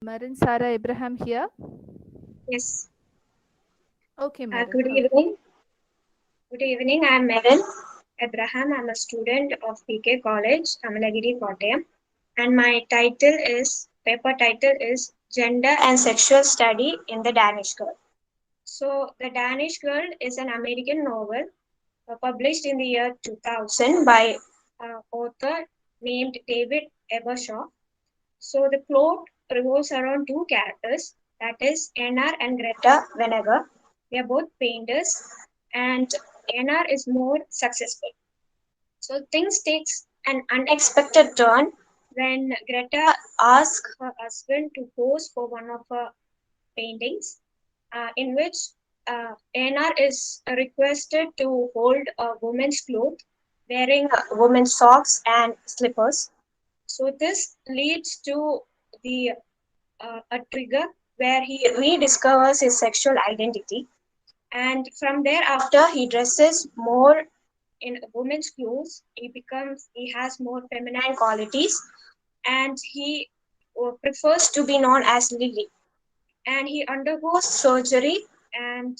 Marin Sarah Abraham here. Yes. Okay, Marin. Good Okay. evening. Good evening. I'm Meryl Abraham. I'm a student of PK College, Amalagiri, Kottayam, and my paper title is Gender and Sexual Study in the Danish Girl. So, The Danish Girl is an American novel published in the year 2000 by author named David Ebershaw. So, the plot revolves around two characters, that is Einar and Greta Venegar. They are both painters, and Einar is more successful. So things takes an unexpected turn when Greta asks her husband to pose for one of her paintings, in which Einar is requested to hold a woman's cloth, wearing woman's socks and slippers. So this leads to the a trigger where he rediscovers his sexual identity, and from thereafter he dresses more in a woman's clothes. He has more feminine qualities, and he prefers to be known as Lily. And he undergoes surgery, and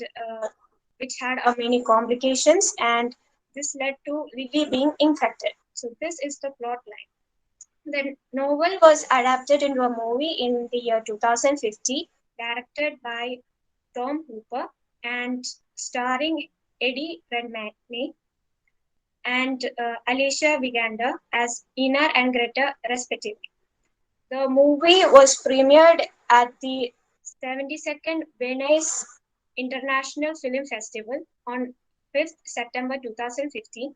which had many complications, and this led to Lily being infected. So this is the plot line. The novel was adapted into a movie in the year 2050, directed by Tom Hooper and starring Eddie Redmayne and Alicia Vikander as Ina and Greta, respectively. The movie was premiered at the 72nd Venice International Film Festival on 5th September 2015,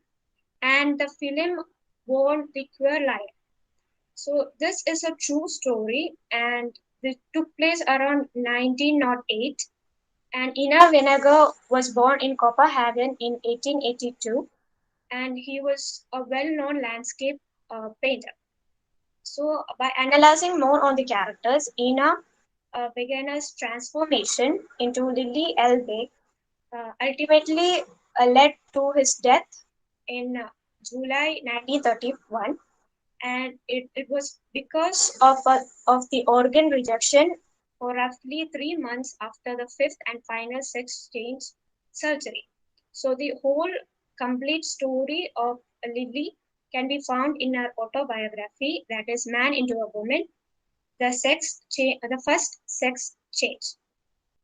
and the film won the Queer Lion. So, this is a true story, and it took place around 1908. And Ina Venegar was born in Copenhagen in 1882, and he was a well-known landscape painter. So, by analyzing more on the characters, Ina began his transformation into Lily Elbe, ultimately led to his death in July 1931, and it was because of the organ rejection for roughly 3 months after the fifth and final sex change surgery. So the whole complete story of Lily can be found in her autobiography, that is Man into a Woman, the first sex change.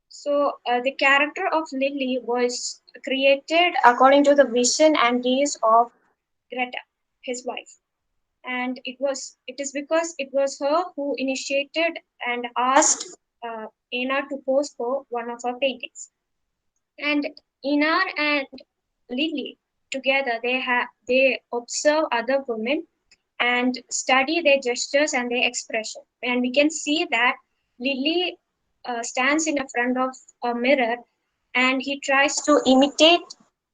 So the character of Lily was created according to the vision and gaze of Greta, his wife, and it is because it was her who initiated and asked Einar to pose for one of her paintings. And Einar and Lily together they observe other women and study their gestures and their expression. And we can see that Lily stands in front of a mirror, and he tries to imitate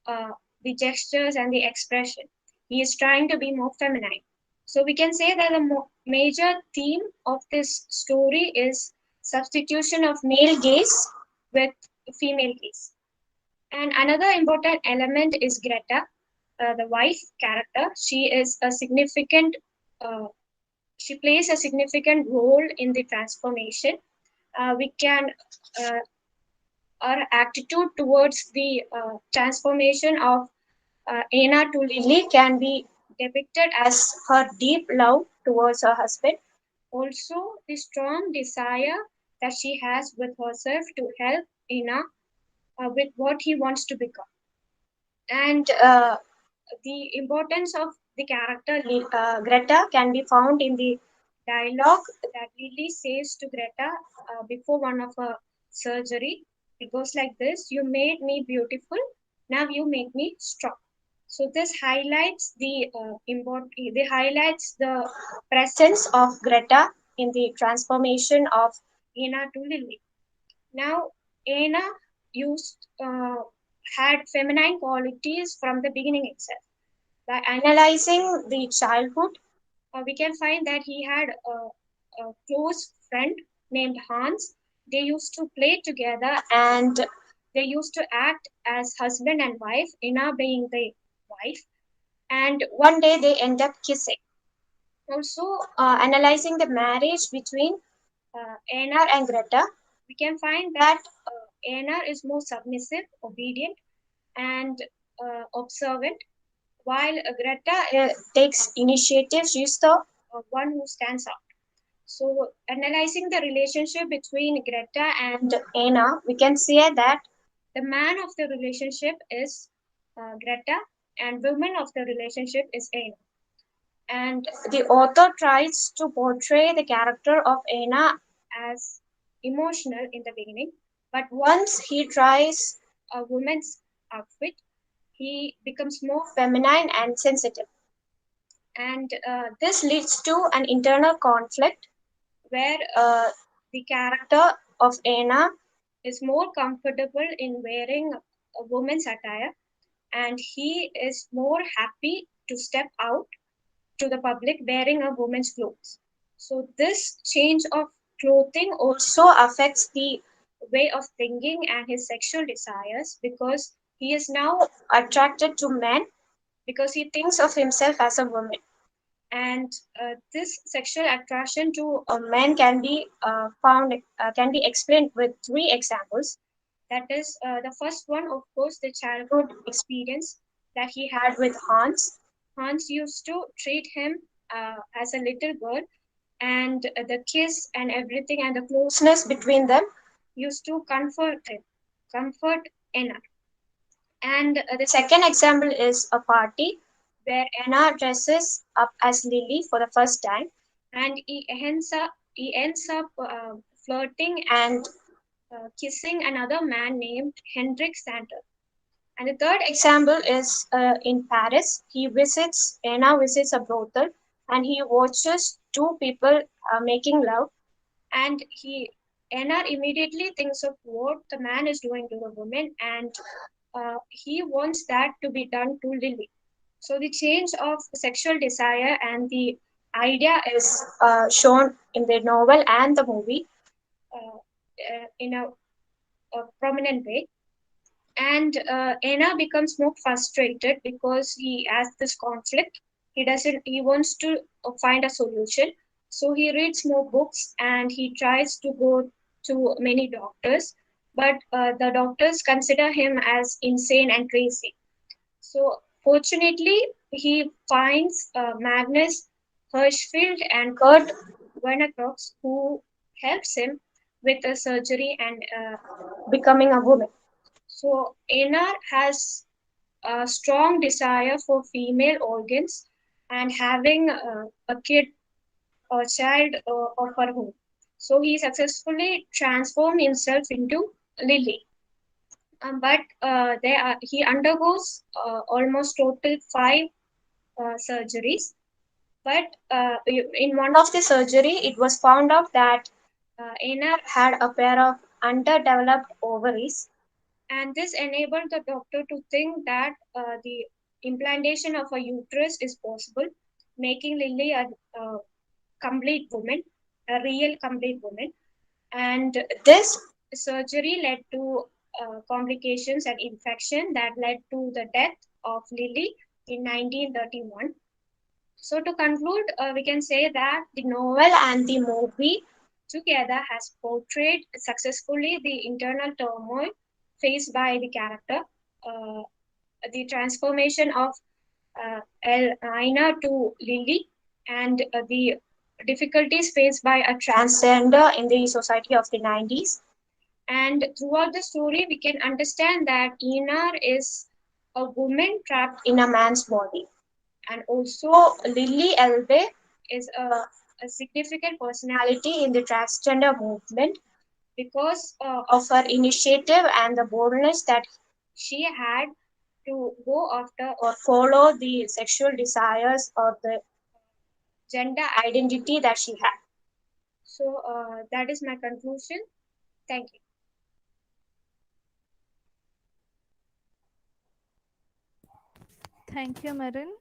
uh, the gestures and the expression. He is trying to be more feminine. So we can say that the major theme of this story is substitution of male gaze with female gaze. And another important element is Greta, the wife character. Uh, she plays a significant role in the transformation. We can Our attitude towards the transformation of Anna to Lily can be depicted as her deep love towards her husband, also the strong desire that she has with herself to help Anna with what he wants to become. And the importance of the character Greta can be found in the dialogue that Lily says to Greta before one of her surgery. It goes like this: "You made me beautiful. Now you make me strong." So this highlights the presence of Greta in the transformation of Anna to Lily. Now, Anna used had feminine qualities from the beginning itself. By analyzing the childhood, we can find that he had a close friend named Hans. They used to play together, and they used to act as husband and wife, Ina being the wife. And one day they end up kissing. Also, analyzing the marriage between Einar and Greta, we can find that Einar is more submissive, obedient, and observant, while Greta takes initiative. She's the one who stands up. So, analyzing the relationship between Greta and Einar, we can say that the man of the relationship is Greta, and woman of the relationship is Einar. And the author tries to portray the character of Anna as emotional in the beginning, but once he tries a woman's outfit, he becomes more feminine and sensitive. And this leads to an internal conflict where the character of Anna is more comfortable in wearing a woman's attire, and he is more happy to step out to the public wearing a woman's clothes. So, this change of clothing also affects the way of thinking and his sexual desires because he is now attracted to men because he thinks of himself as a woman. And this sexual attraction to a man can be can be explained with three examples. That is, the first one, of course, the childhood experience that he had with Hans. Hans used to treat him as a little girl, and the kiss and everything and the closeness between them used to comfort him, comfort Anna. And the second example is a party where Anna dresses up as Lily for the first time, and he ends up flirting and kissing another man named Hendrik Sander. And the third example is in Paris. Anna visits a brothel, and he watches two people making love, and Anna immediately thinks of what the man is doing to the woman, and he wants that to be done to Lily. So the change of sexual desire and the idea is shown in the novel and the movie in a prominent way. And Anna becomes more frustrated because he has this conflict. He wants to find a solution. So he reads more books and he tries to go to many doctors, but the doctors consider him as insane and crazy. So fortunately, he finds Magnus Hirschfeld and Kurt Wernicke, who helps him with the surgery and becoming a woman. So Einar has a strong desire for female organs and having a kid or child of her own. So he successfully transformed himself into Lily. But he undergoes almost total five surgeries. But in one of the surgery, it was found out that Einar had a pair of underdeveloped ovaries, and this enabled the doctor to think that the implantation of a uterus is possible, making Lily a complete woman, a real complete woman. And this surgery led to complications and infection that led to the death of Lily in 1931. So to conclude, we can say that the novel and the movie together has portrayed successfully the internal turmoil faced by the character, uh, the transformation of Elena to Lily, and the difficulties faced by a transgender in the society of the 90s. And throughout the story, we can understand that Ina is a woman trapped in a man's body. And also, Lily Elbe is a significant personality in the transgender movement because of her initiative and the boldness that she had to go after or follow the sexual desires or the gender identity that she had. So that is my conclusion. Thank you. Thank you, Marin.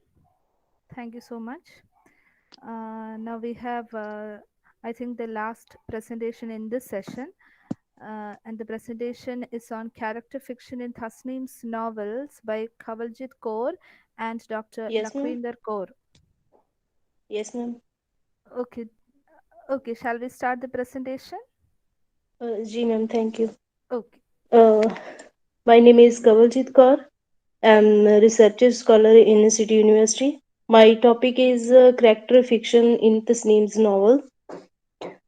Thank you so much. Now we have, I think, the last presentation in this session. And the presentation is on character fiction in Tasneem's novels by Kavaljit Kaur and Dr. Yes, ma'am. Lakwinder Kaur. Yes, ma'am. Okay, Okay, shall we start the presentation? Ji ma'am, thank you. Okay. Uh, my name is Kavaljit Kaur. I'm a researcher scholar in City University. My topic is character fiction in Tasneem's novel.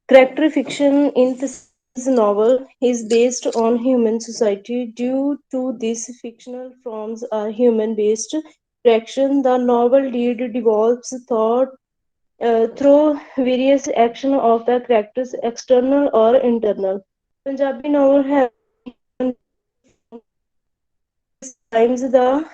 Character fiction in Tasneem's novel is based on human society. Due to this fictional forms are human-based reaction. The novel lead develops thought through various action of the characters, external or internal. Punjabi novel have many human-based forms. These times the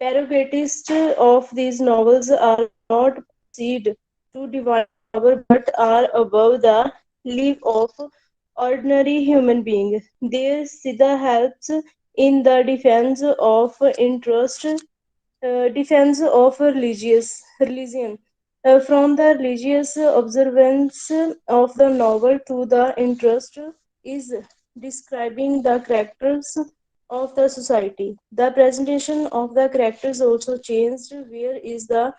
protagonists of these novels are not proceed to divine power but are above the level of ordinary human beings. Their siddha helps in the defense of religion. From the religious observance of the novel to the interest is describing the characters of the society. The presentation of the characters also changed. Where is the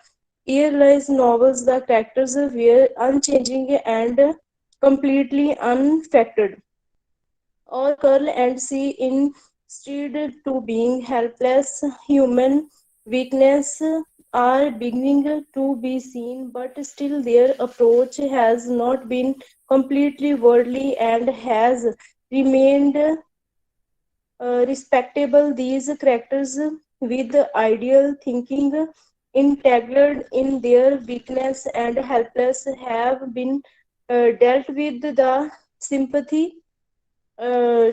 earliest novels, the characters were unchanging and completely unaffected or curl and see instead to being helpless human weakness are beginning to be seen, but still their approach has not been completely worldly and has remained respectable. These characters with ideal thinking entangled in their weakness and helpless have been dealt with the sympathy uh,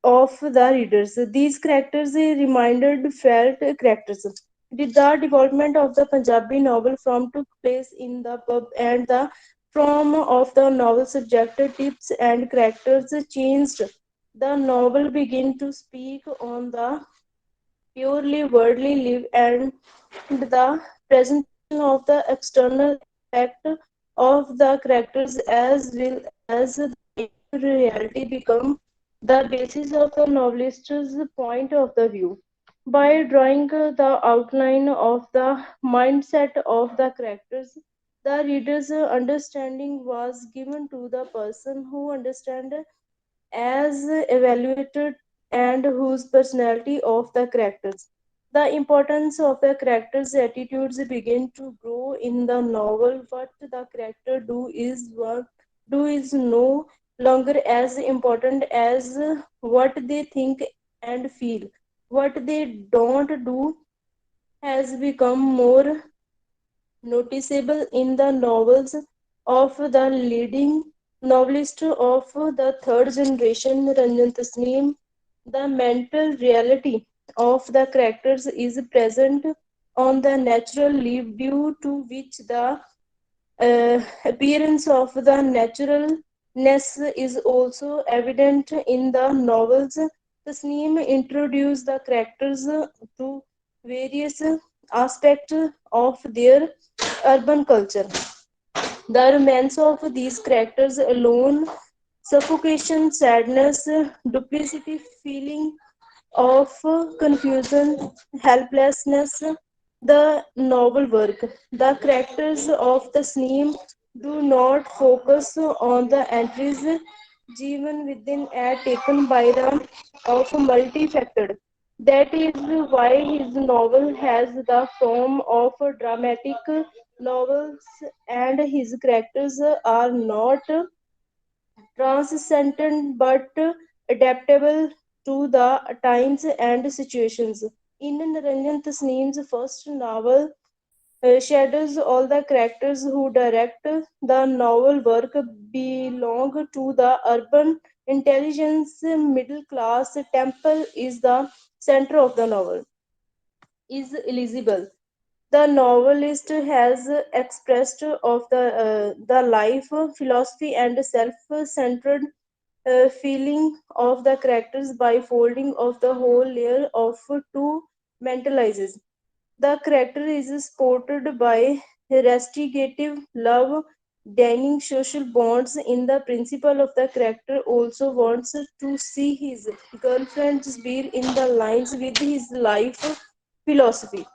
of the readers. These characters reminded felt characters. The development of the Punjabi novel from took place in the pub and the form of the novel subject tips and characters changed. The novel began to speak on the purely worldly life and the presentation of the external aspect of the characters as well as the inner reality become the basis of the novelist's point of the view. By drawing the outline of the mindset of the characters, the reader's understanding was given to the person who understand as evaluated and whose personality of the characters. The importance of the characters' attitudes begin to grow in the novel. What the character do is no longer as important as what they think and feel. What they don't do has become more noticeable in the novels of the leading novelist of the third generation, Ranjan Tasneem. The mental reality of the characters is present on the natural leaf due to which the appearance of the naturalness is also evident in the novels. Tasneem introduced the characters to various aspects of their urban culture. The romance of these characters alone, suffocation, sadness, duplicity, feeling of confusion, helplessness, the novel work. The characters of the Sneem do not focus on the entries given within are taken by the of multifaceted. That is why his novel has the form of dramatic novels and his characters are not transcendent but adaptable to the times and situations. In Naranjan Tasneem's first novel, shadows all the characters who direct the novel work belong to the urban intelligence middle class. Temple is the center of the novel is Elizabeth. The novelist has expressed of the life philosophy and self-centered feeling of the characters by folding of the whole layer of two mentalizes. The character is supported by restrictive love, dining social bonds. In the principle of the character also wants to see his girlfriend's bill in the lines with his life philosophy.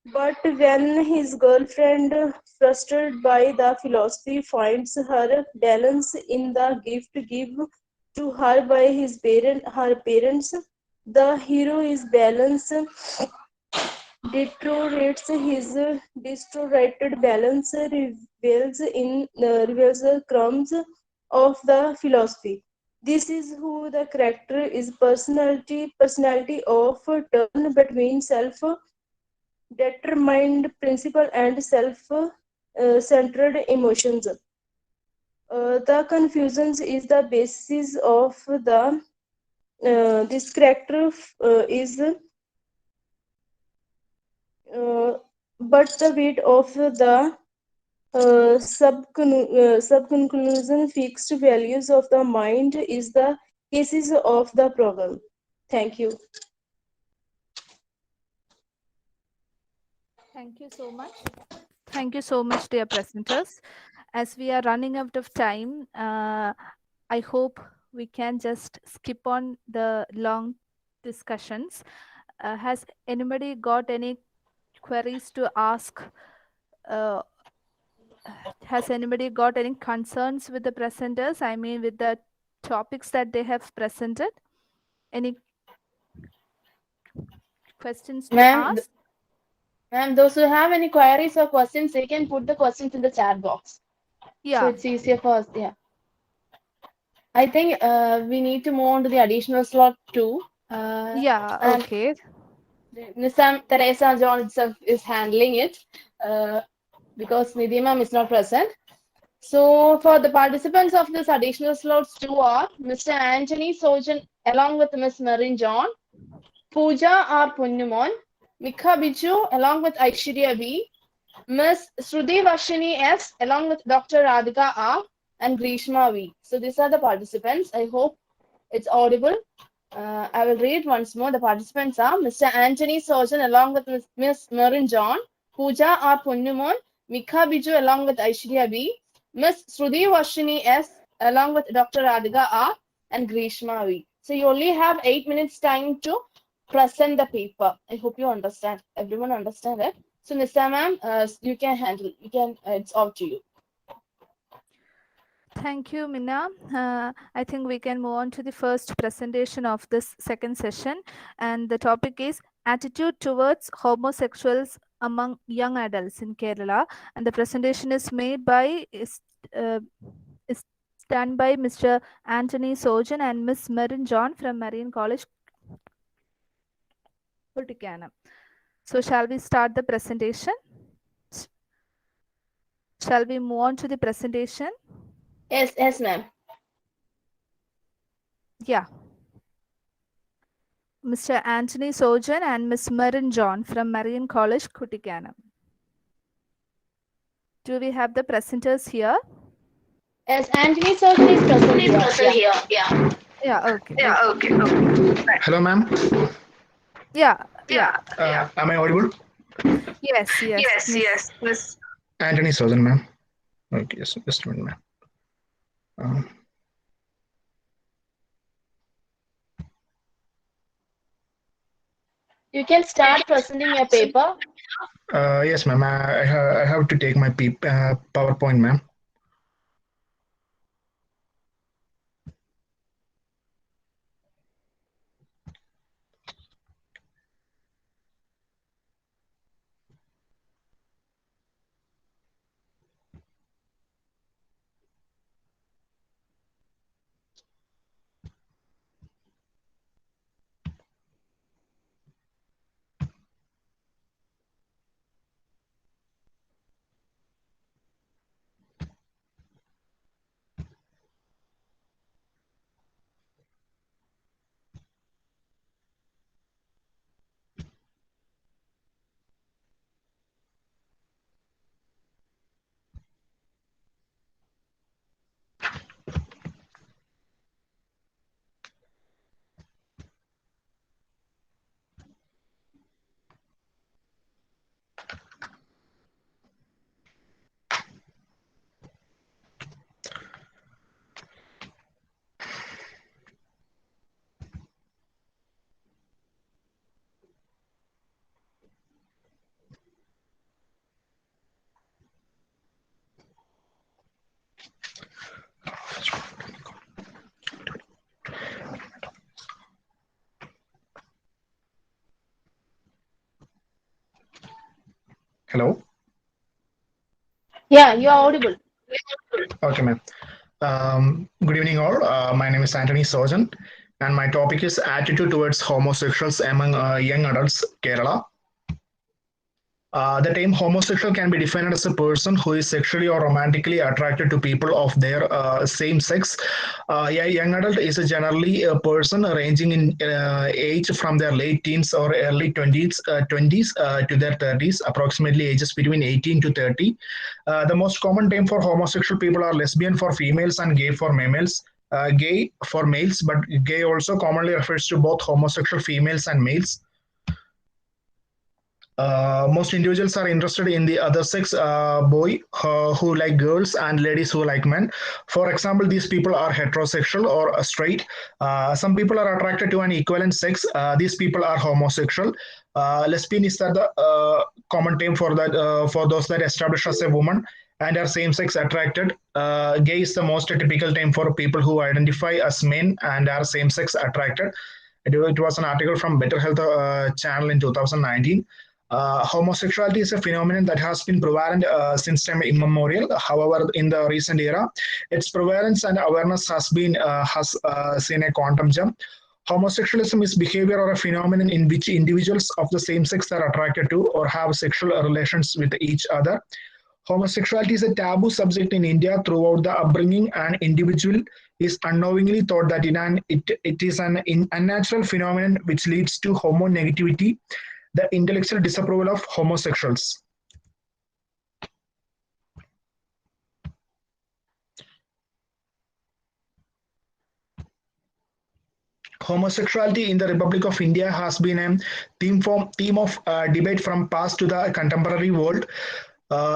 But when his girlfriend, frustrated by the philosophy, finds her balance in the gift given to her by her parents, the hero is balance deteriorates. His distorted balance reveals the crumbs of the philosophy. This is who the character is personality of turn between self determined principle and self centered emotions. The confusions is the basis of the this character is but the weight of the subconclusion fixed values of the mind is the cases of the problem. Thank you. Thank you so much. Thank you so much, dear presenters. As we are running out of time, I hope we can just skip on the long discussions. Has anybody got any queries to ask? Uh, has anybody got any concerns with the presenters? I mean, with the topics that they have presented? Any questions to Ma'am, ask? ma'am, those who have any queries or questions, they can put the questions in the chat box. So Yeah, it's easier for us. Yeah. I think we need to move on to the additional slot too. yeah, And okay. Nisam Teresa John itself is handling it because Nidhi ma'am is not present. So for the participants of this additional slots two are Mr. Anthony Sojan along with Miss Marin John, Pooja R. Punnumon, Mikha Biju along with Aishwarya B, Miss Shruti Vashini S along with Dr. Radhika R and Grishma V. So these are the participants. I hope it's audible. I will read once more. The participants are Mr. Anthony Sojan along with Miss Marin John, Pooja R. Punnumon, Mikha Biju along with Aishwarya B, Miss Shruti Vashini S along with Dr. Radhika R and Grishma V. So you only have 8 minutes time to present the paper. I hope you understand. Everyone understand it. So Nisa ma'am, you can handle. You can. It's all to you. Thank you, Minna. I think we can move on to the first presentation of this second session. And the topic is Attitude Towards Homosexuals Among Young Adults in Kerala. And the presentation is made by, is done by Mr. Anthony Sojan and Miss Marin John from Marian College, Pultikana. So shall we start the presentation? Shall we move on to the presentation? Yes, ma'am. Yeah. Mr. Anthony Sojan and Miss Marin John from Marian College, Kutikanam. Do we have the presenters here? Yes, Anthony Sojan is present here. Yeah. Yeah, okay. Hello, ma'am. Yeah, yeah. Am I audible? Yes, Miss. Anthony Southern, ma'am. Okay, yes, just a minute, ma'am. You can start presenting your paper. Yes, ma'am. I have to take my PowerPoint, ma'am. Hello. Yeah, you are audible. Okay, ma'am. Good evening, all. My name is Anthony Sojan, and my topic is attitude towards homosexuals among young adults, Kerala. The term homosexual can be defined as a person who is sexually or romantically attracted to people of their same sex. A young adult is generally a person ranging in age from their late teens or early 20s to their 30s, approximately ages between 18 to 30. The most common term for homosexual people are lesbian for females and gay for males. Gay for males, but gay also commonly refers to both homosexual females and males. Most individuals are interested in the other sex, boy who like girls and ladies who like men. For example, these people are heterosexual or straight. Some people are attracted to an equivalent sex. These people are homosexual. Lesbian is the common term for that for those that establish as a woman and are same-sex attracted. Gay is the most typical term for people who identify as men and are same-sex attracted. It was an article from Better Health channel in 2019. Homosexuality is a phenomenon that has been prevalent since time immemorial. However, in the recent era, its prevalence and awareness has seen a quantum jump. Homosexualism is behavior or a phenomenon in which individuals of the same sex are attracted to or have sexual relations with each other. Homosexuality is a taboo subject in India throughout the upbringing. An individual is unknowingly thought that it is an unnatural phenomenon which leads to homonegativity, the intellectual disapproval of homosexuals. Homosexuality in the Republic of India has been a theme of debate from past to the contemporary world.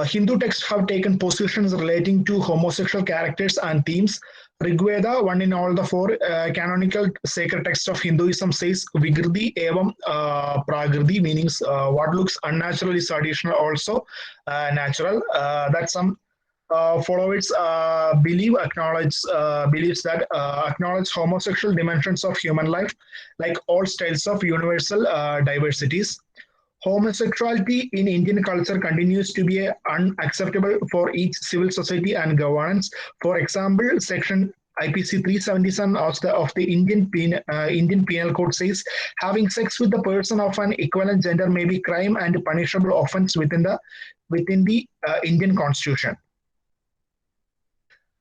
Hindu texts have taken positions relating to homosexual characters and themes. Rigveda, one in all the four canonical sacred texts of Hinduism, says Vigridi evam pragriti, meaning what looks unnatural is additional also natural. That some followers believes that acknowledge homosexual dimensions of human life, like all styles of universal diversities. Homosexuality in Indian culture continues to be unacceptable for each civil society and governance. For example, Section IPC 377 of the Indian Penal Code says having sex with the person of an equivalent gender may be crime and punishable offense within the Indian Constitution.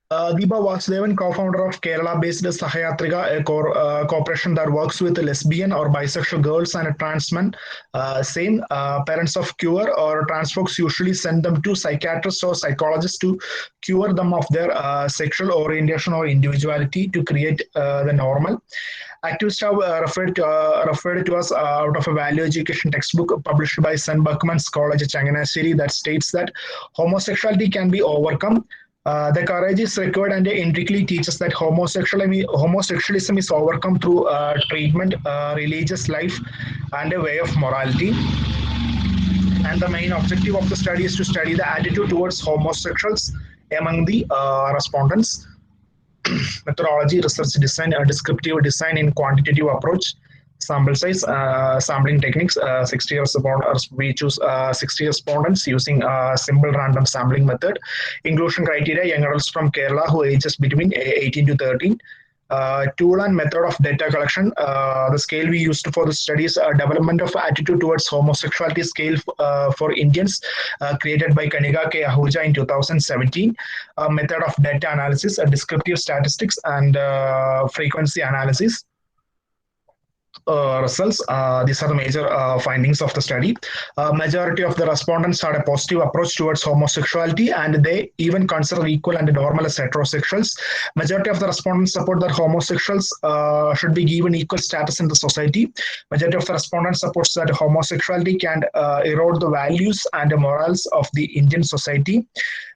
Deepa Vasudevan, co-founder of Kerala-based Sahayatrika, a corporation that works with lesbian or bisexual girls and trans men. Same parents of queer or trans folks usually send them to psychiatrists or psychologists to cure them of their sexual orientation or individuality to create the normal. Activists have referred to us out of a value education textbook published by St. Berkman's College, Changanassery, that states that homosexuality can be overcome. The courage is required, and intricately teaches that homosexualism is overcome through treatment, religious life, and a way of morality. And the main objective of the study is to study the attitude towards homosexuals among the respondents. Methodology, research design, descriptive design in quantitative approach, sample size, sampling techniques. 60 respondents, we choose 60 respondents using simple random sampling method. Inclusion criteria: young adults from Kerala who ages between 18 to 13. Tool and method of data collection. The scale we used for the studies, development of attitude towards homosexuality scale for Indians, created by Kanika K. Ahuja in 2017. Method of data analysis, descriptive statistics, and frequency analysis. Results. These are the major findings of the study. Majority of the respondents had a positive approach towards homosexuality, and they even consider equal and normal as heterosexuals. Majority of the respondents support that homosexuals should be given equal status in the society. Majority of the respondents supports that homosexuality can erode the values and the morals of the Indian society.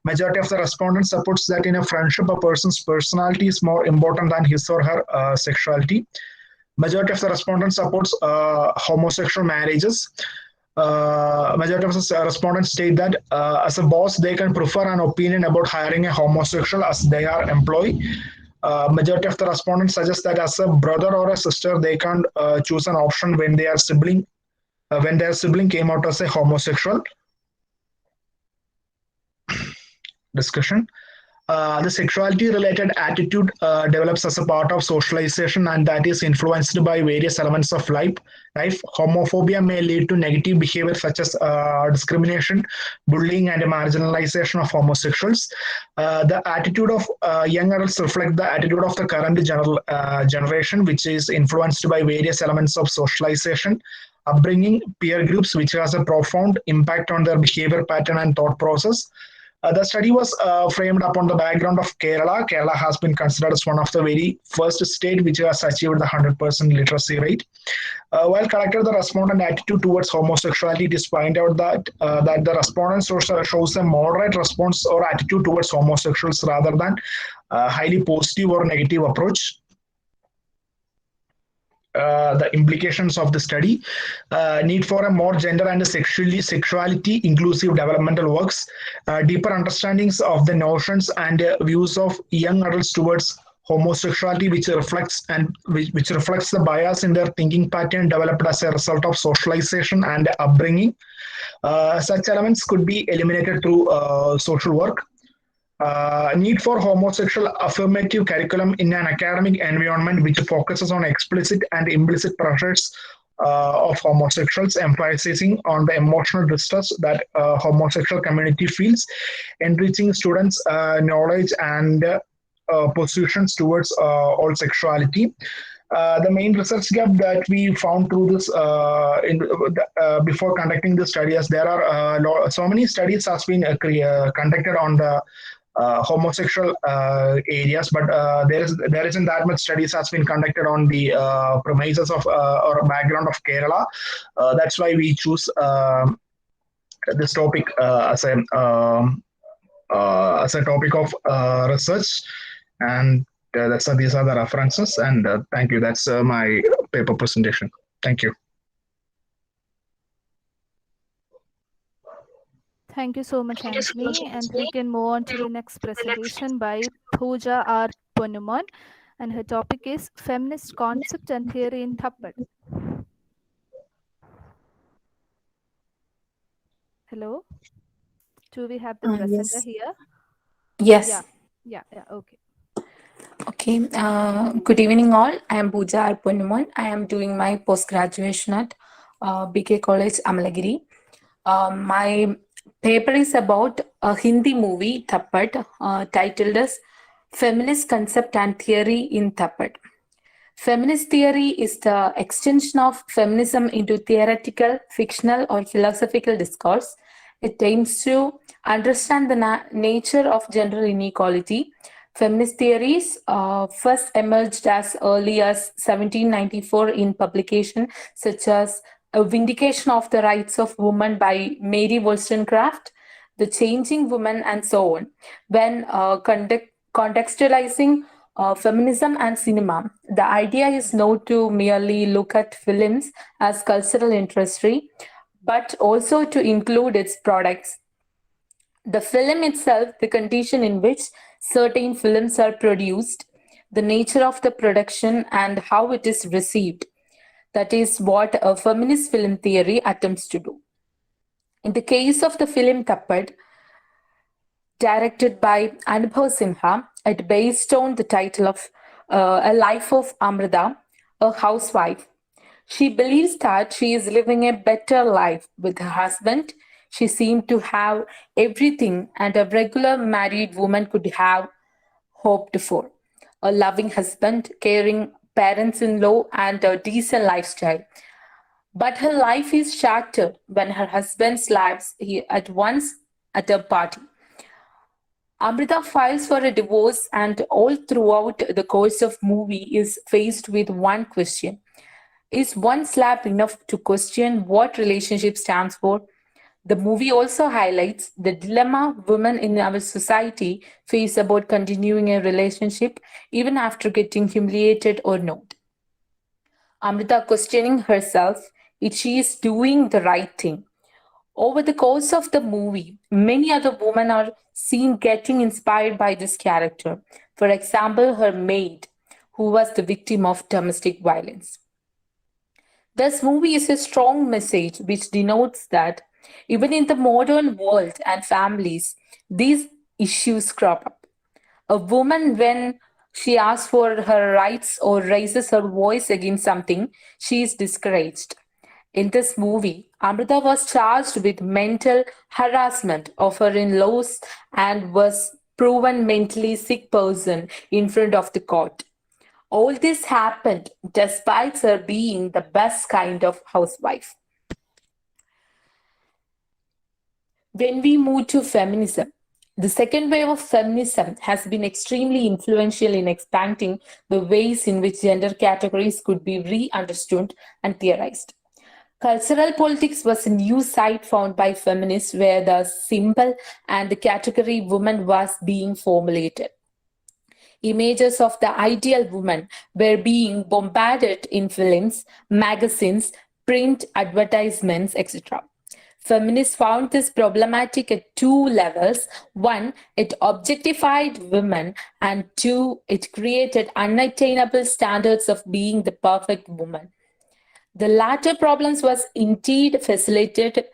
Majority of the respondents supports that in a friendship, a person's personality is more important than his or her sexuality. Majority of the respondents supports homosexual marriages. Majority of the respondents state that as a boss, they can prefer an opinion about hiring a homosexual as they are employee. Majority of the respondents suggest that as a brother or a sister, they can choose an option when their sibling came out as a homosexual. discussion. The sexuality related attitude develops as a part of socialization and that is influenced by various elements of life. Homophobia may lead to negative behavior such as discrimination, bullying, and marginalization of homosexuals. The attitude of young adults reflect the attitude of the current generation, which is influenced by various elements of socialization, upbringing, peer groups, which has a profound impact on their behavior pattern and thought process. The study was framed upon the background of Kerala. Kerala has been considered as one of the very first state which has achieved the 100% literacy rate. While collected the respondent attitude towards homosexuality, it is pointed out that the respondent shows a moderate response or attitude towards homosexuals rather than highly positive or negative approach. The implications of the study, need for a more gender and sexuality inclusive developmental works, deeper understandings of the notions and views of young adults towards homosexuality, which reflects the bias in their thinking pattern developed as a result of socialization and upbringing. Such elements could be eliminated through social work. Need for homosexual affirmative curriculum in an academic environment which focuses on explicit and implicit pressures of homosexuals, emphasizing on the emotional distress that homosexual community feels, enriching students' knowledge and positions towards all sexuality. The main research gap that we found through this before conducting the studies, there are so many studies has been conducted on the homosexual areas, but there isn't that much studies has been conducted on the premises of or background of Kerala. That's why we choose this topic as a topic of research, and these are the references. And thank you. That's my paper presentation. Thank you. Thank you so much, Anthony. And we can move on to the next presentation by Pooja R. Ponuman. And her topic is Feminist Concept and Theory in Thappad. Hello? Do we have the presenter Yes. here? Yes. Yeah, okay. Okay. Good evening, all. I am Pooja R. Ponuman. I am doing my post-graduation at BK College, Amalagiri. My paper is about a Hindi movie, Thappad, titled as Feminist Concept and Theory in Thappad. Feminist theory is the extension of feminism into theoretical, fictional, or philosophical discourse. It aims to understand the nature of gender inequality. Feminist theories first emerged as early as 1794 in publication such as A Vindication of the Rights of Women by Mary Wollstonecraft, The Changing Woman, and so on. When contextualizing feminism and cinema, the idea is not to merely look at films as cultural industry, but also to include its products. The film itself, the condition in which certain films are produced, the nature of the production, and how it is received. That is what a feminist film theory attempts to do. In the case of the film Thappad, directed by Anubhav Sinha, it based on the title of A Life of Amrita, a housewife. She believes that she is living a better life with her husband. She seemed to have everything and a regular married woman could have hoped for. A loving husband, caring parents-in-law, and a decent lifestyle. But her life is shattered when her husband's lives at once at a party. Amrita files for a divorce and all throughout the course of movie is faced with one question. Is one slap enough to question what relationship stands for? The movie also highlights the dilemma women in our society face about continuing a relationship even after getting humiliated or not. Amrita questioning herself if she is doing the right thing. Over the course of the movie, many other women are seen getting inspired by this character. For example, her maid, who was the victim of domestic violence. This movie is a strong message which denotes that even in the modern world and families, these issues crop up. A woman, when she asks for her rights or raises her voice against something, she is discouraged. In this movie, Amrita was charged with mental harassment of her in-laws and was proven mentally sick person in front of the court. All this happened despite her being the best kind of housewife. When we move to feminism, the second wave of feminism has been extremely influential in expanding the ways in which gender categories could be re-understood and theorized. Cultural politics was a new site found by feminists where the symbol and the category woman was being formulated. Images of the ideal woman were being bombarded in films, magazines, print advertisements, etc. Feminists found this problematic at two levels. One, it objectified women, and two, it created unattainable standards of being the perfect woman. The latter problems was indeed facilitated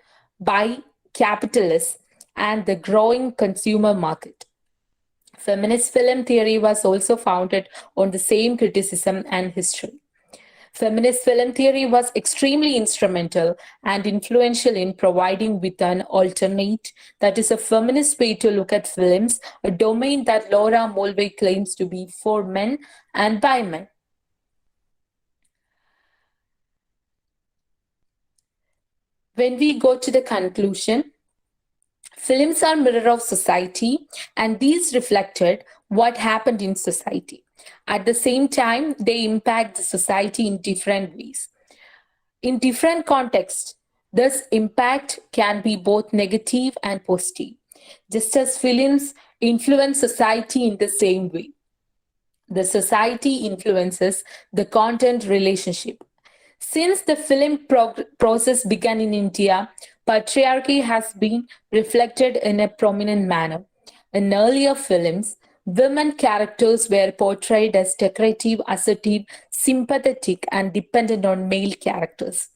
by capitalists and the growing consumer market. Feminist film theory was also founded on the same criticism and history. Feminist film theory was extremely instrumental and influential in providing with an alternate, that is a feminist way to look at films, a domain that Laura Mulvey claims to be for men and by men. When we go to the conclusion, films are mirror of society, and these reflected what happened in society. At the same time, they impact the society in different ways. In different contexts, this impact can be both negative and positive, just as films influence society in the same way. The society influences the content relationship. Since the film process began in India, patriarchy has been reflected in a prominent manner. In earlier films, women characters were portrayed as decorative, assertive, sympathetic, and dependent on male characters.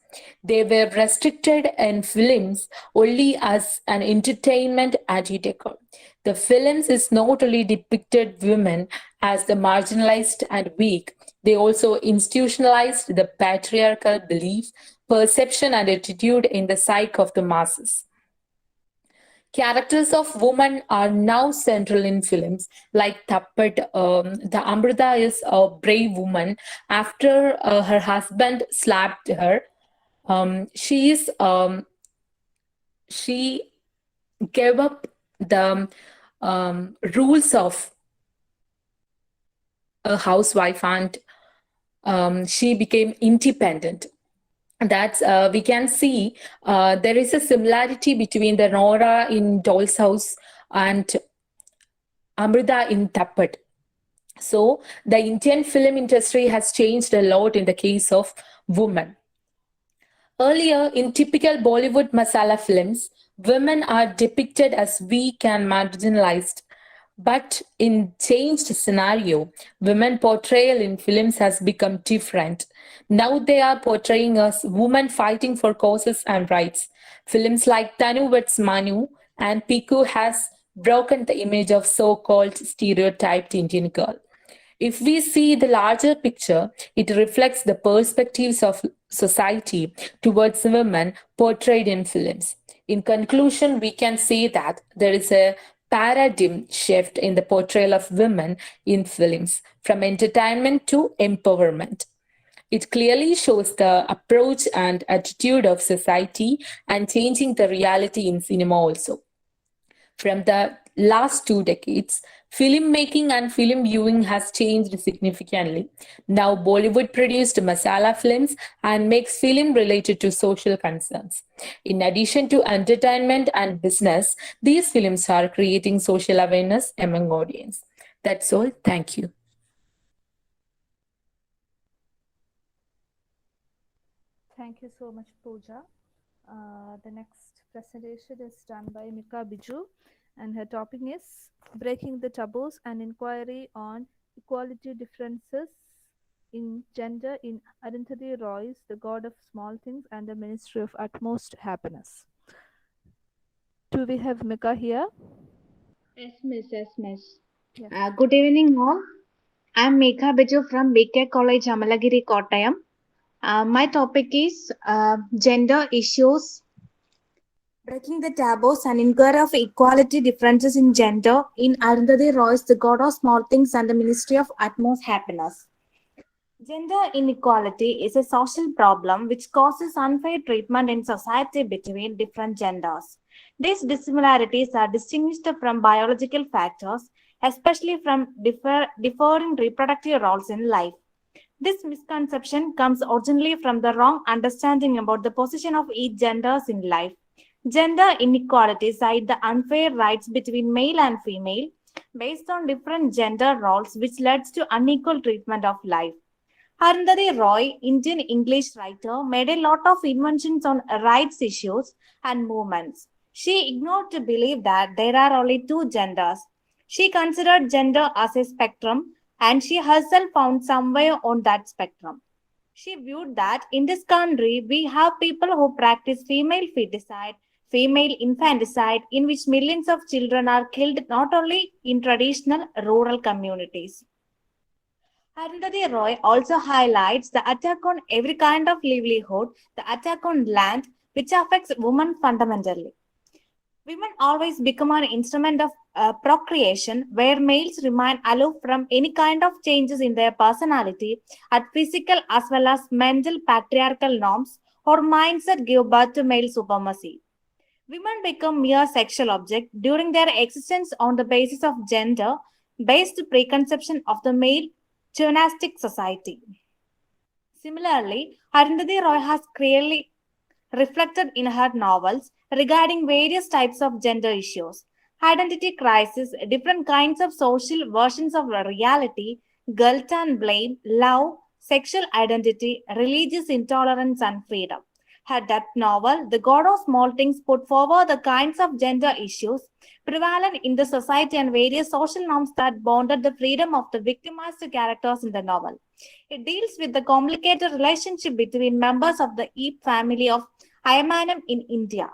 They were restricted in films only as an entertainment anti-decor. The films is not only depicted women as the marginalized and weak, they also institutionalized the patriarchal belief, perception, and attitude in the psyche of the masses. Characters of women are now central in films like Thappat. The Amrita is a brave woman. After her husband slapped her, she gave up the rules of a housewife and she became independent. That's we can see there is a similarity between the Nora in Doll's House and Amrita in Thappat. So the Indian film industry has changed a lot in the case of women. Earlier, in typical Bollywood masala films, women are depicted as weak and marginalized. But in changed scenario, women portrayal in films has become different. Now they are portraying us women fighting for causes and rights. Films like Tanu vs Manu and Piku has broken the image of so-called stereotyped Indian girl. If we see the larger picture, it reflects the perspectives of society towards women portrayed in films. In conclusion, we can say that there is a paradigm shift in the portrayal of women in films from entertainment to empowerment. It clearly shows the approach and attitude of society and changing the reality in cinema also. From the last 2 decades, filmmaking and film viewing has changed significantly. Now, Bollywood produced masala films and makes film related to social concerns. In addition to entertainment and business, these films are creating social awareness among audience. That's all. Thank you. Thank you so much, Pooja. The next presentation is done by Mika Biju, and her topic is Breaking the Taboos and Inquiry on Equality Differences in Gender in Arundhati Roy's The God of Small Things and the Ministry of Utmost Happiness. Do we have Mika here? Yes, Miss. Yes. Good evening, all. I'm Megha Biju from BK College, Amalagiri, Kottayam. My topic is gender issues, breaking the taboos and inquiry of equality differences in gender in Arundhati Roy's The God of Small Things and the Ministry of Utmost Happiness. Gender inequality is a social problem which causes unfair treatment in society between different genders. These dissimilarities are distinguished from biological factors, especially from differing reproductive roles in life. This misconception comes originally from the wrong understanding about the position of each genders in life. Gender inequality cite the unfair rights between male and female based on different gender roles, which leads to unequal treatment of life. Arundhati Roy, Indian English writer, made a lot of inventions on rights issues and movements. She ignored to believe that there are only two genders. She considered gender as a spectrum, and she herself found somewhere on that spectrum. She viewed that in this country we have people who practice female feticide, female infanticide, in which millions of children are killed not only in traditional rural communities. Arundhati Roy also highlights the attack on every kind of livelihood, the attack on land, which affects women fundamentally. Women always become an instrument of procreation, where males remain aloof from any kind of changes in their personality, at physical as well as mental patriarchal norms or mindset give birth to male supremacy. Women become mere sexual objects during their existence on the basis of gender based preconception of the male chauvinistic society. Similarly, Arundhati Roy has clearly reflected in her novels regarding various types of gender issues, identity crisis, different kinds of social versions of reality, guilt and blame, love, sexual identity, religious intolerance, and freedom. Her depth novel, The God of Small Things, put forward the kinds of gender issues prevalent in the society and various social norms that bounded the freedom of the victimized characters in the novel. It deals with the complicated relationship between members of the Eep family of Ayamanam in India.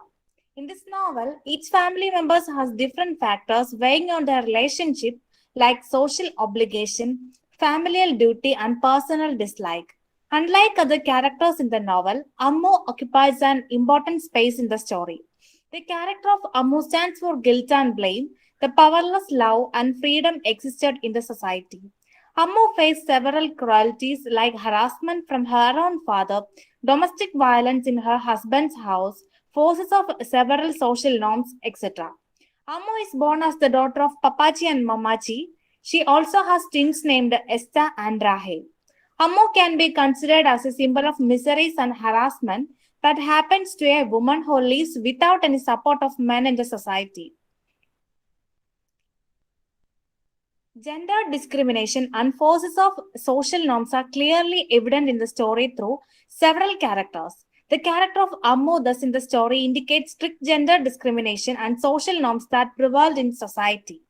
In this novel, each family member has different factors weighing on their relationship, like social obligation, familial duty, and personal dislike. Unlike other characters in the novel, Ammu occupies an important space in the story. The character of Ammu stands for guilt and blame, the powerless love and freedom existed in the society. Ammu faced several cruelties like harassment from her own father, domestic violence in her husband's house, forces of several social norms, etc. Ammu is born as the daughter of Papachi and Mamachi. She also has twins named Esther and Rahel. Ammu can be considered as a symbol of miseries and harassment that happens to a woman who lives without any support of men in the society. Gender discrimination and forces of social norms are clearly evident in the story through several characters. The character of Ammu, thus in the story, indicates strict gender discrimination and social norms that prevailed in society.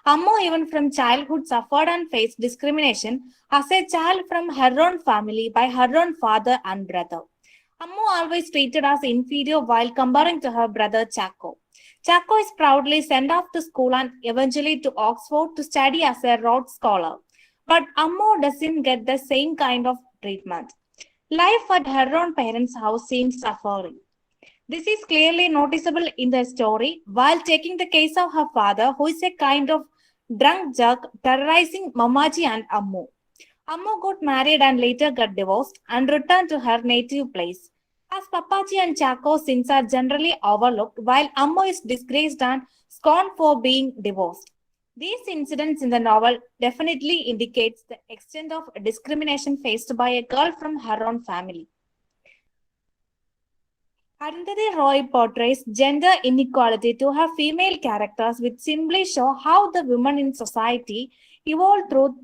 Ammu, even from childhood, suffered and faced discrimination as a child from her own family by her own father and brother. Ammu always treated as inferior while comparing to her brother Chaco. Chaco is proudly sent off to school and eventually to Oxford to study as a Rhodes Scholar. But Ammu doesn't get the same kind of treatment. Life at her own parents' house seems suffering. This is clearly noticeable in the story while taking the case of her father, who is a kind of drunk jerk terrorizing Mamaji and Ammu. Ammu got married and later got divorced and returned to her native place. As Papaji and Chaco's sins are generally overlooked, while Ammu is disgraced and scorned for being divorced. These incidents in the novel definitely indicates the extent of discrimination faced by a girl from her own family. Arundhati Roy portrays gender inequality to her female characters, which simply show how the women in society evolved through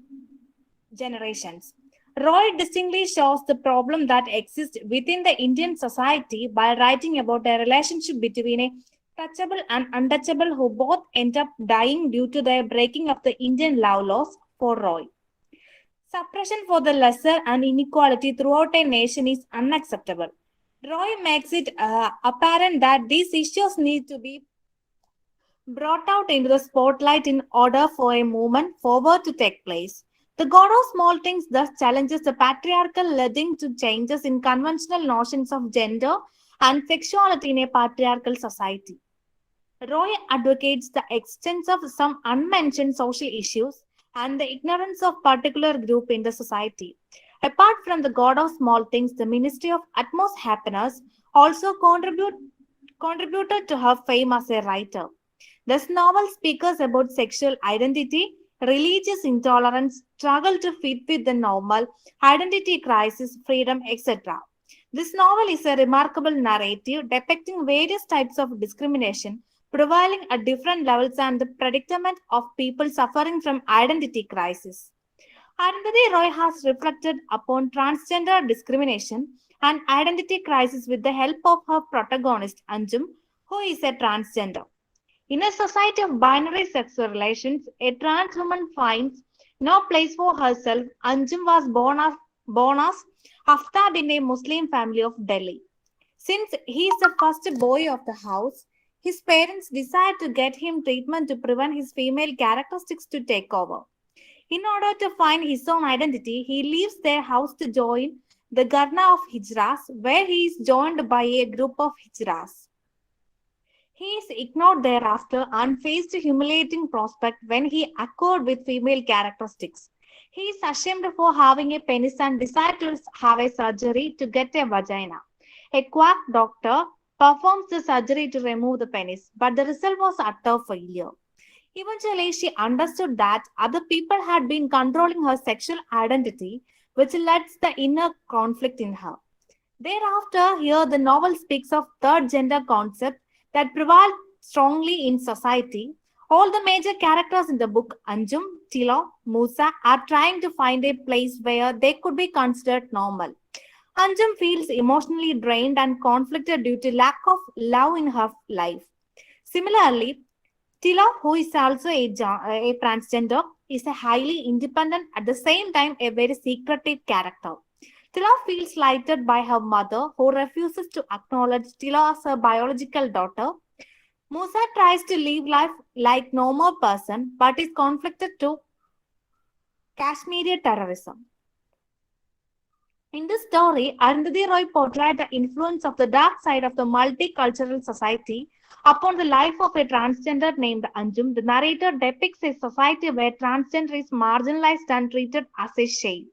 generations. Roy distinctly shows the problem that exists within the Indian society by writing about a relationship between a touchable and untouchable who both end up dying due to the breaking of the Indian love laws for Roy. Suppression for the lesser and inequality throughout a nation is unacceptable. Roy makes it apparent that these issues need to be brought out into the spotlight in order for a movement forward to take place. The God of Small Things thus challenges the patriarchal leading to changes in conventional notions of gender and sexuality in a patriarchal society. Roy advocates the existence of some unmentioned social issues and the ignorance of particular group in the society. Apart from the God of Small Things, the Ministry of Utmost Happiness also contributed to her fame as a writer. This novel speaks about sexual identity, religious intolerance, struggle to fit with the normal, identity crisis, freedom, etc. This novel is a remarkable narrative depicting various types of discrimination prevailing at different levels and the predicament of people suffering from identity crisis. Arundhati Roy has reflected upon transgender discrimination and identity crisis with the help of her protagonist Anjum, who is a transgender. In a society of binary sexual relations, a trans woman finds no place for herself. Anjum was born as Haftab in a Muslim family of Delhi. Since he is the first boy of the house, his parents decide to get him treatment to prevent his female characteristics to take over. In order to find his own identity, he leaves their house to join the Garna of Hijras, where he is joined by a group of Hijras. He is ignored thereafter and faced a humiliating prospect when he accord with female characteristics. He is ashamed for having a penis and decides to have a surgery to get a vagina. A quack doctor performs the surgery to remove the penis, but the result was utter failure. Eventually, she understood that other people had been controlling her sexual identity, which led to the inner conflict in her. Thereafter, here the novel speaks of third gender concept that prevail strongly in society. All the major characters in the book, Anjum, Tilo, Musa, are trying to find a place where they could be considered normal. Anjum feels emotionally drained and conflicted due to lack of love in her life. Similarly, Tila, who is also a transgender, is a highly independent, at the same time a very secretive character. Tila feels slighted by her mother, who refuses to acknowledge Tila as her biological daughter. Musa tries to live life like normal person, but is conflicted to Kashmiri terrorism. In this story, Arundhati Roy portrayed the influence of the dark side of the multicultural society upon the life of a transgender named Anjum. The narrator depicts a society where transgender is marginalized and treated as a shame.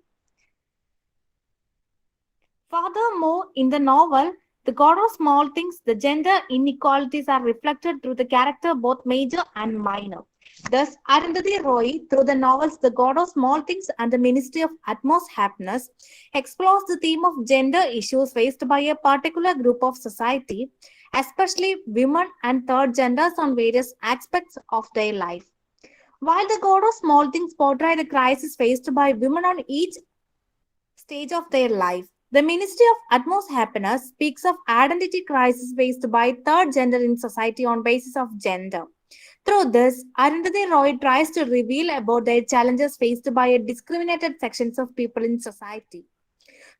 Furthermore, in the novel, The God of Small Things, the gender inequalities are reflected through the character both major and minor. Thus, Arundhati Roy, through the novels The God of Small Things and The Ministry of Utmost Happiness, explores the theme of gender issues faced by a particular group of society, especially women and third genders on various aspects of their life. While The God of Small Things portray the crisis faced by women on each stage of their life, the Ministry of Utmost Happiness speaks of identity crisis faced by third gender in society on basis of gender. Through this, Arundhati Roy tries to reveal about their challenges faced by discriminated sections of people in society.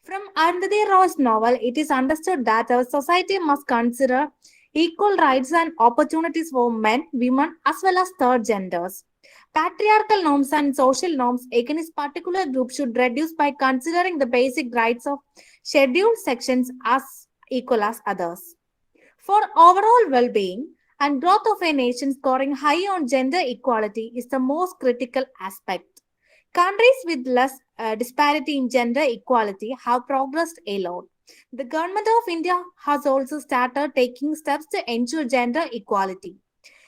From Arundhati Roy's novel, it is understood that our society must consider equal rights and opportunities for men, women, as well as third genders. Patriarchal norms and social norms against particular groups should reduce by considering the basic rights of scheduled sections as equal as others. For overall well-being and growth of a nation, scoring high on gender equality is the most critical aspect. Countries with less disparity in gender equality have progressed a lot. The government of India has also started taking steps to ensure gender equality.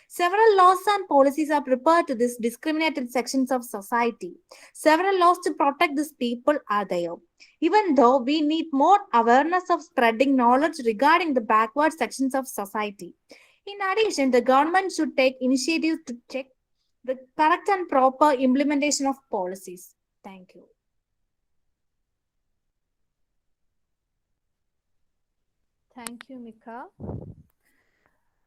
Several laws and policies are prepared to this discriminated sections of society. Several laws to protect these people are there. Even though we need more awareness of spreading knowledge regarding the backward sections of society. In addition, the government should take initiatives to check the correct and proper implementation of policies. Thank you. Thank you, Mika.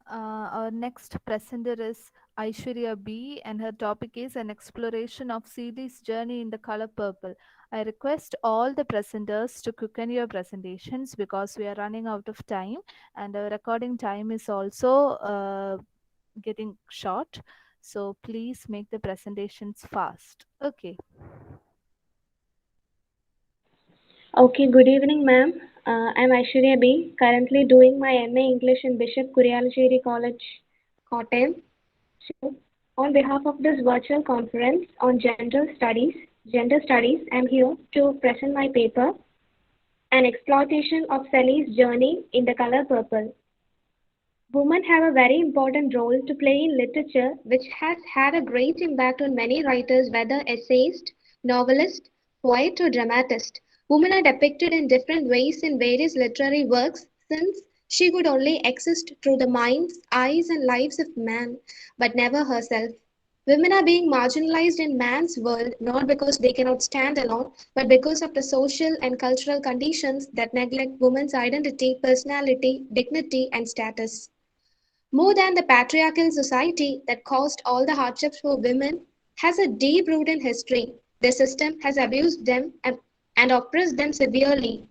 Our next presenter is Aishwarya B, and her topic is an exploration of Seeley's journey in the color purple. I request all the presenters to quicken your presentations because we are running out of time, and our recording time is also getting short. So please make the presentations fast. Okay. Okay, good evening, ma'am. I'm Aishwarya B, currently doing my MA English in Bishop Kurialacheri College, Kottayam. So, on behalf of this virtual conference on gender studies, I'm here to present my paper, An Exploitation of Sally's Journey in the Color Purple. Women have a very important role to play in literature, which has had a great impact on many writers, whether essayist, novelist, poet, or dramatist. Women are depicted in different ways in various literary works, since she could only exist through the minds, eyes, and lives of man, but never herself. Women are being marginalized in man's world not because they cannot stand alone, but because of the social and cultural conditions that neglect women's identity, personality, dignity, and status. More than the patriarchal society that caused all the hardships for women has a deep root in history. The system has abused them and oppressed them severely.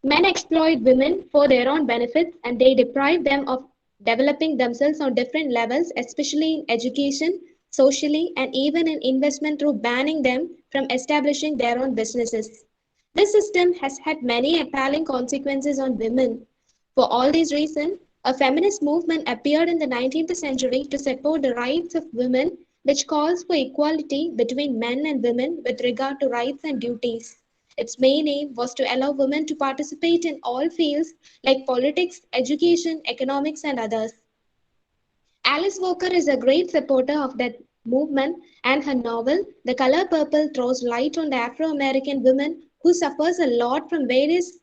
Men exploit women for their own benefits and they deprive them of developing themselves on different levels, especially in education, socially, and even in investment through banning them from establishing their own businesses. This system has had many appalling consequences on women. For all these reasons, a feminist movement appeared in the 19th century to support the rights of women, which calls for equality between men and women with regard to rights and duties. Its main aim was to allow women to participate in all fields like politics, education, economics, and others. Alice Walker is a great supporter of that movement, and her novel, The Color Purple, throws light on the Afro American women who suffers a lot from various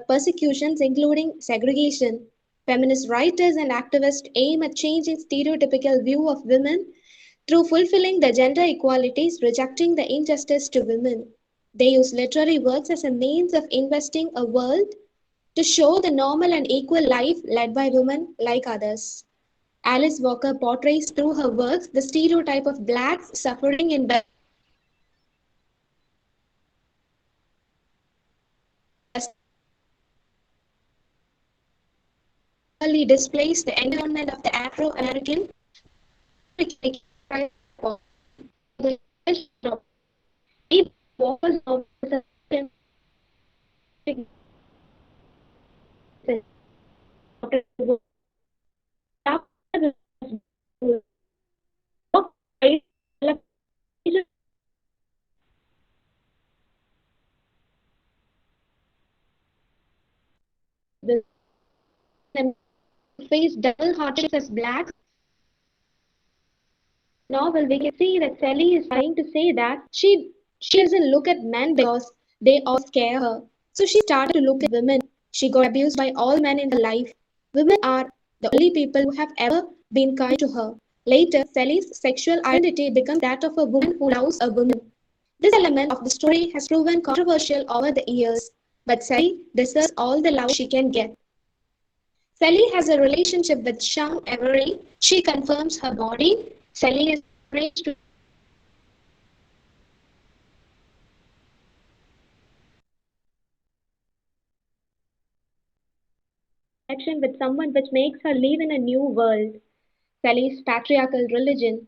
persecutions, including segregation. Feminist writers and activists aim at changing stereotypical view of women through fulfilling the gender equalities, rejecting the injustice to women. They use literary works as a means of investing a world to show the normal and equal life led by women like others. Alice Walker portrays through her works the stereotype of blacks suffering in clearly displays the environment of the Afro American face double hardships as blacks. Novel, we can see that Sally is trying to say that she doesn't look at men because they all scare her. So she started to look at women. She got abused by all men in her life. Women are the only people who have ever been kind to her. Later, Sally's sexual identity becomes that of a woman who loves a woman. This element of the story has proven controversial over the years, but Sally deserves all the love she can get. Sally has a relationship with Sean Avery. She confirms her body. Sally is encouraged to connection with someone which makes her live in a new world. Sally's patriarchal religion.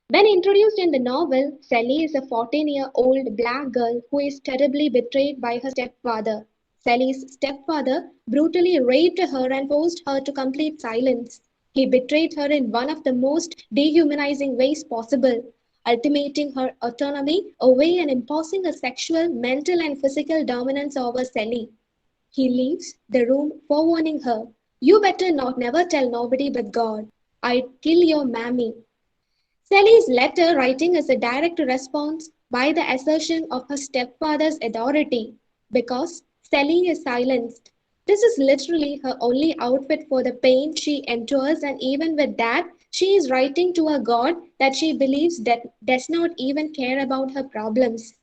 When introduced in the novel, Sally is a 14-year-old black girl who is terribly betrayed by her stepfather. Sally's stepfather brutally raped her and forced her to complete silence. He betrayed her in one of the most dehumanizing ways possible, ultimating her autonomy away and imposing a sexual, mental, and physical dominance over Sally. He leaves the room forewarning her, "You better not never tell nobody but God. I'd kill your mammy." Sally's letter writing is a direct response by the assertion of her stepfather's authority because Sally is silenced. This is literally her only outfit for the pain she endures, and even with that, she is writing to a God that she believes that does not even care about her problems.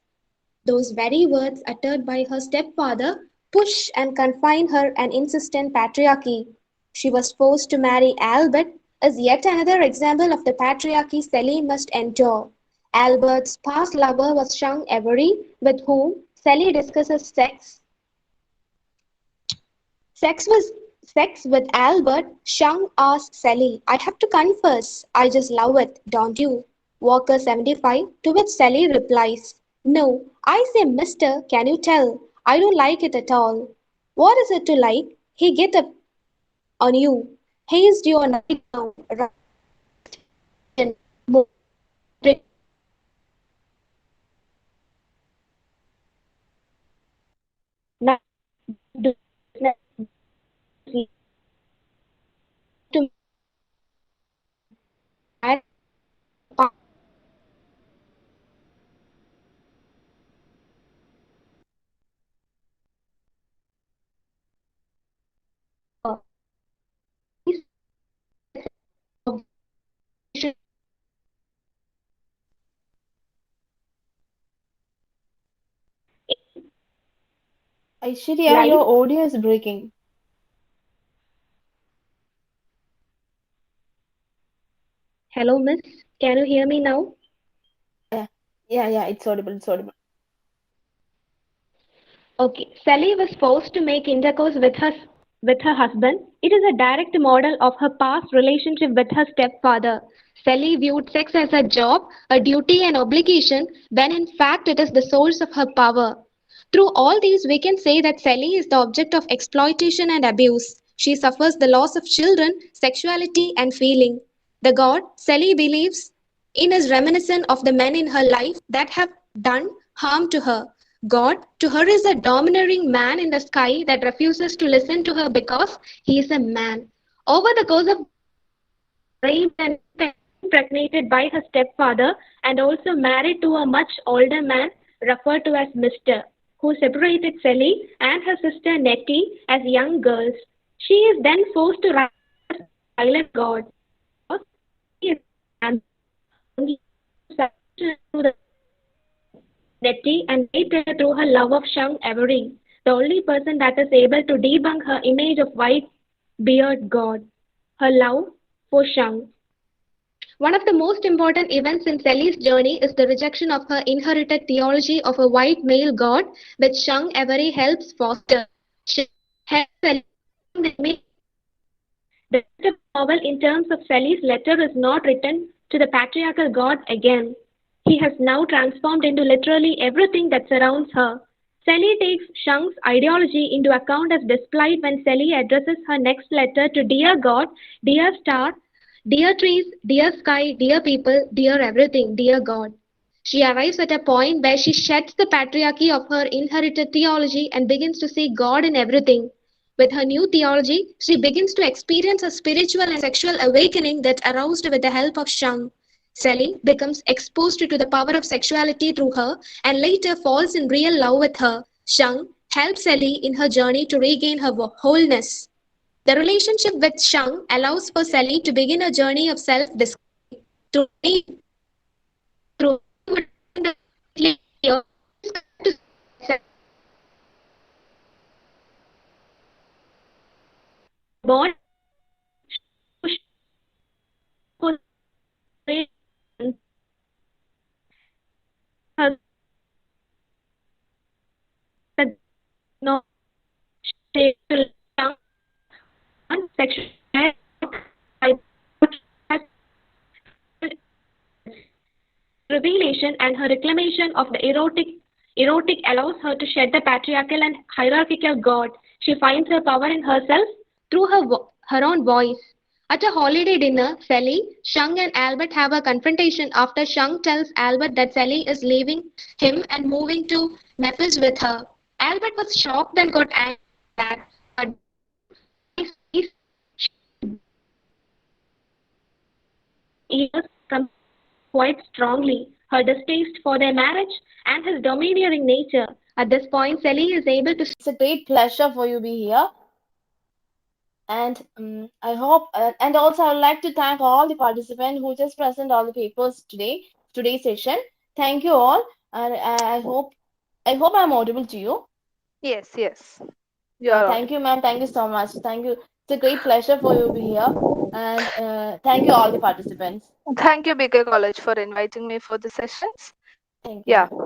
Those very words uttered by her stepfather push and confine her an insistent patriarchy. She was forced to marry Albert as yet another example of the patriarchy Sally must endure. Albert's past lover was Sean Avery, with whom Sally discusses sex. Sex was sex with Albert, Shang asks Sally, I have to confess, I just love it, don't you? Walker 75, to which Sally replies, No, I say, mister, can you tell? I don't like it at all. What is it to like? He get up on you. Hazed your nightgown, right? And more break now do to marry her. Aishwarya, Life. your audio is breaking. Hello, miss. Can you hear me now? Yeah, it's audible, it's audible. Okay. Sally was forced to make intercourse with her husband. It is a direct model of her past relationship with her stepfather. Sally viewed sex as a job, a duty, and obligation, when in fact it is the source of her power. Through all these, we can say that Sally is the object of exploitation and abuse. She suffers the loss of children, sexuality, and feeling. The God Sally believes in is reminiscent of the men in her life that have done harm to her. God to her is a domineering man in the sky that refuses to listen to her because he is a man. Over the course of raped and impregnated by her stepfather and also married to a much older man referred to as Mr., who separated Sally and her sister Nettie as young girls. She is then forced to rise as a silent god. She is only to the Nettie and later through her love of Shang Avery, the only person that is able to debunk her image of white beard god, her love for Shang. One of the most important events in Sally's journey is the rejection of her inherited theology of a white male god, which Shang Avery helps foster. Shang helps Sally the image. The novel, in terms of Sally's letter, is not written to the patriarchal god again. He has now transformed into literally everything that surrounds her. Sally takes Shang's ideology into account as displayed when Sally addresses her next letter to Dear God, Dear Star, Dear Trees, Dear Sky, Dear People, Dear Everything, Dear God. She arrives at a point where she sheds the patriarchy of her inherited theology and begins to see God in everything. With her new theology, she begins to experience a spiritual and sexual awakening that aroused with the help of Shang. Sally becomes exposed to the power of sexuality through her and later falls in real love with her. Shang helps Sally in her journey to regain her wholeness. The relationship with Shang allows for Sally to begin a journey of self-discovery through through born no sexual revelation and her reclamation of the erotic allows her to shed the patriarchal and hierarchical god. She finds her power in herself through her own voice. At a holiday dinner, Sally, Shang and Albert have a confrontation after Shang tells Albert that Sally is leaving him and moving to Memphis with her. Albert was shocked and got angry at that, but ears come quite strongly her distaste for their marriage and his domineering nature. At this point, Sally is able to. It's a great pleasure for you to be here. And I hope, and also I would like to thank all the participants who just present all the papers today's session. Thank you all, and I hope I'm audible to you. Yes. Thank you, ma'am. Thank you so much. Thank you. It's a great pleasure for you to be here, and thank you all the participants. Thank you, BK College, for inviting me for the sessions. Thank you. Yeah. Ma'am.